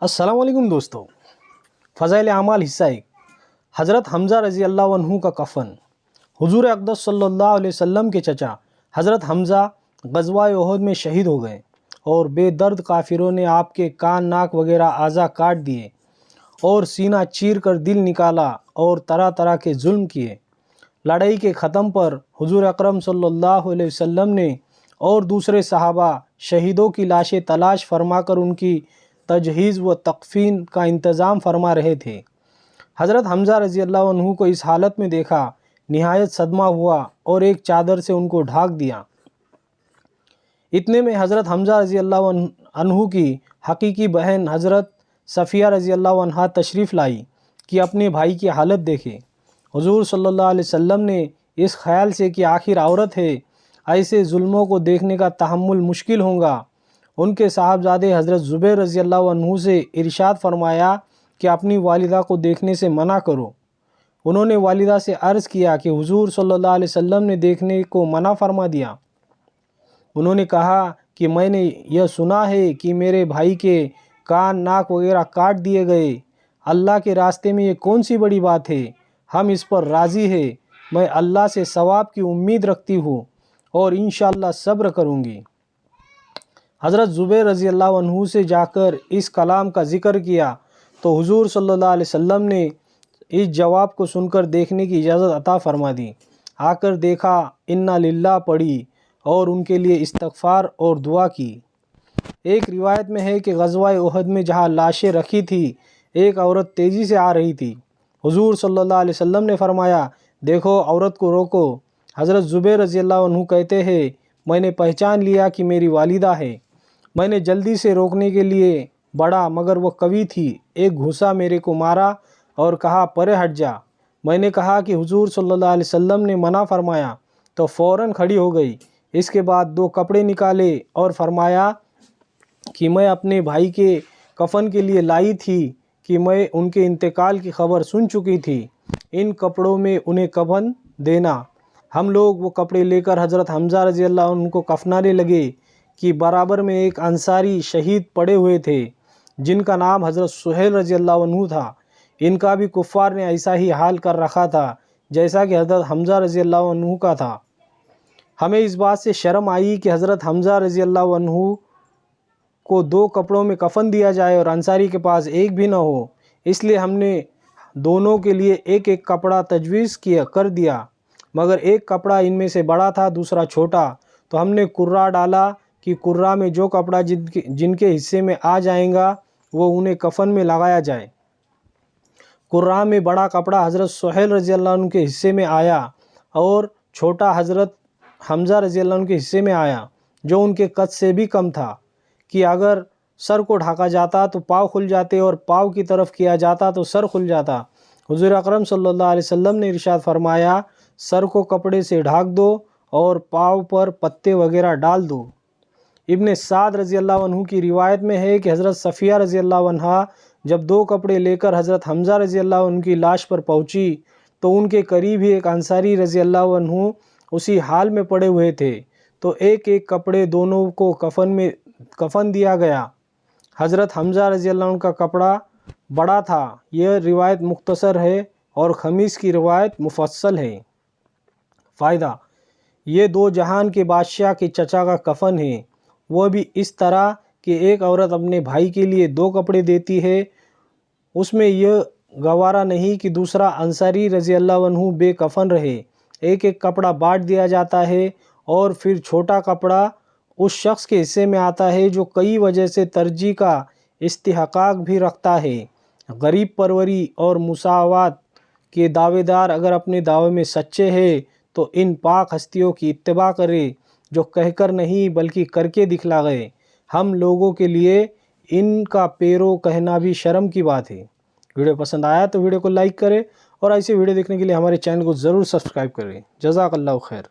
अस्सलाम वालेकुम दोस्तों। फ़ज़ाइल आमाल हिस्सा 1। हज़रत हमज़ा रज़ी अल्लाह अन्हु का कफ़न। हुज़ूर अक़दस सल्लल्लाहु अलैहि वसल्लम के चचा हज़रत हमज़ा ग़ज़वा उहद में शहीद हो गए और बेदर्द काफिरों ने आपके कान, नाक वगैरह आज़ा काट दिए और सीना चीर कर दिल निकाला और तरह तरह के जुल्म किए। लड़ाई के ख़त्म पर हुज़ूर अकरम सल्लल्लाहु अलैहि वसल्लम ने और दूसरे सहाबा शहीदों की लाशें तलाश फरमाकर उनकी तजहीज़ व तकफ़ीन का इंतज़ाम फरमा रहे थे। हज़रत हमज़ा रज़ी अल्लाह अन्हु को इस हालत में देखा, निहायत सदमा हुआ और एक चादर से उनको ढाक दिया। इतने में हज़रत हमज़ा रज़ी अल्लाह अन्हु की हकीकी बहन हज़रत सफ़िया रज़ी अल्लाह अन्हा तशरीफ़ लाई कि अपने भाई की हालत देखे। हुज़ूर सल्लल्लाहु अलैहि वसल्लम ने इस ख़याल से कि आखिर औरत है, ऐसे जुल्मों को देखने का तहम्मुल मुश्किल होगा, उनके साहबजादे हज़रत ज़ुबैर रज़ी अल्लाह अन्हु से इरशाद फरमाया कि अपनी वालिदा को देखने से मना करो। उन्होंने वालिदा से अर्ज़ किया कि हुज़ूर सल्लल्लाहु अलैहि वसल्लम ने देखने को मना फरमा दिया। उन्होंने कहा कि मैंने यह सुना है कि मेरे भाई के कान, नाक वगैरह काट दिए गए। अल्लाह के रास्ते में ये कौन सी बड़ी बात है, हम इस पर राज़ी है। मैं अल्लाह से सवाब की उम्मीद रखती हूँ और इंशाअल्लाह सब्र करूँगी। हज़रत ज़ुबैर रज़ी अल्लाह अन्हु से जाकर इस कलाम का ज़िक्र किया तो हुज़ूर सल्लल्लाहु अलैहि वसल्लम ने इस जवाब को सुनकर देखने की इजाज़त अता फ़रमा दी। आकर देखा, इन्ना लिल्लाह पढ़ी और उनके लिए इस्तग़फ़ार और दुआ की। एक रिवायत में है कि ग़ज़वा उहद में जहाँ लाशें रखी थी, एक औरत तेज़ी से आ रही थी। हुज़ूर सल्लल्लाहु अलैहि वसल्लम ने फरमाया, देखो औरत को रोको। हज़रत ज़ुबैर रज़ी अल्लाह अन्हु कहते हैं, मैंने पहचान लिया कि मेरी वालिदा है। मैंने जल्दी से रोकने के लिए बढ़ा मगर वह कवि थी। एक घूसा मेरे को मारा और कहा, परे हट जा। मैंने कहा कि हुज़ूर सल्लल्लाहु अलैहि वसल्लम ने मना फरमाया, तो फ़ौरन खड़ी हो गई। इसके बाद 2 कपड़े निकाले और फरमाया कि मैं अपने भाई के कफ़न के लिए लाई थी कि मैं उनके इंतकाल की खबर सुन चुकी थी। इन कपड़ों में उन्हें कफ़न देना। हम लोग वो कपड़े लेकर हज़रत हमज़ा रज़ी अल्लाह अन्हु को कफ़नाने लगे कि बराबर में एक अंसारी शहीद पड़े हुए थे जिनका नाम हज़रत सुहेल रज़ी अल्लाह अन्हु था। इनका भी कुफ़ार ने ऐसा ही हाल कर रखा था जैसा कि हज़रत हमज़ा रज़ी अल्लाह अन्हु का था। हमें इस बात से शर्म आई कि हज़रत हमज़ा रज़ी अल्लाह अन्हु को 2 कपड़ों में कफ़न दिया जाए और अंसारी के पास एक भी न हो, इसलिए हमने दोनों के लिए एक एक कपड़ा तजवीज़ कर दिया, मगर एक कपड़ा इनमें से बड़ा था, दूसरा छोटा। तो हमने कुर्रा डाला कि कुर्रा में जो कपड़ा जिनके हिस्से में आ जाएगा वो उन्हें कफ़न में लगाया जाए। कुर्रा में बड़ा कपड़ा हज़रत सुहेल रज़ी अल्लाह अन्हु के हिस्से में आया और छोटा हज़रत हमज़ा रज़ी अल्लाह अन्हु के हिस्से में आया, जो उनके कद से भी कम था कि अगर सर को ढका जाता तो पाँव खुल जाते और पाँव की तरफ किया जाता तो सर खुल जाता। हुज़ूर अकरम सल्लल्लाहु अलैहि वसल्लम ने इरशाद फरमाया, सर को कपड़े से ढाक दो और पाँव पर पत्ते वगैरह डाल दो। इब्ने साद रज़ी अल्लाह अन्हु की रिवायत में है कि हज़रत सफ़िया रज़ी अल्लाह अन्हा जब 2 कपड़े लेकर हज़रत हमज़ा रज़ी अल्लाह अन्हु की लाश पर पहुँची तो उनके करीब ही एक अंसारी रज़ी अल्लाह अन्हु उसी हाल में पड़े हुए थे। तो एक एक कपड़े दोनों को कफ़न दिया गया। हज़रत हमज़ा रज़ी अल्लाह अन्हु का कपड़ा बड़ा था। यह रिवायत मुख्तसर है और खमीस की रिवायत मुफस्सल है। फ़ायदा, ये 2 जहान के बादशाह के चचा का कफ़न है, वह भी इस तरह कि एक औरत अपने भाई के लिए 2 कपड़े देती है। उसमें यह गवारा नहीं कि दूसरा अंसारी रज़ी अल्लाह अन्हु बेकफ़न रहे। एक एक कपड़ा बांट दिया जाता है और फिर छोटा कपड़ा उस शख्स के हिस्से में आता है जो कई वजह से तरजीह का इस्तिहकाक भी रखता है। गरीब परवरी और मुसावात के दावेदार अगर अपने दावे में सच्चे हैं तो इन पाक हस्तियों की इत्तिबा करे जो कहकर नहीं बल्कि करके दिखला गए। हम लोगों के लिए इनका पैरों कहना भी शर्म की बात है। वीडियो पसंद आया तो वीडियो को लाइक करें और ऐसे वीडियो देखने के लिए हमारे चैनल को ज़रूर सब्सक्राइब करें। जज़ाकल्लाहु खैर।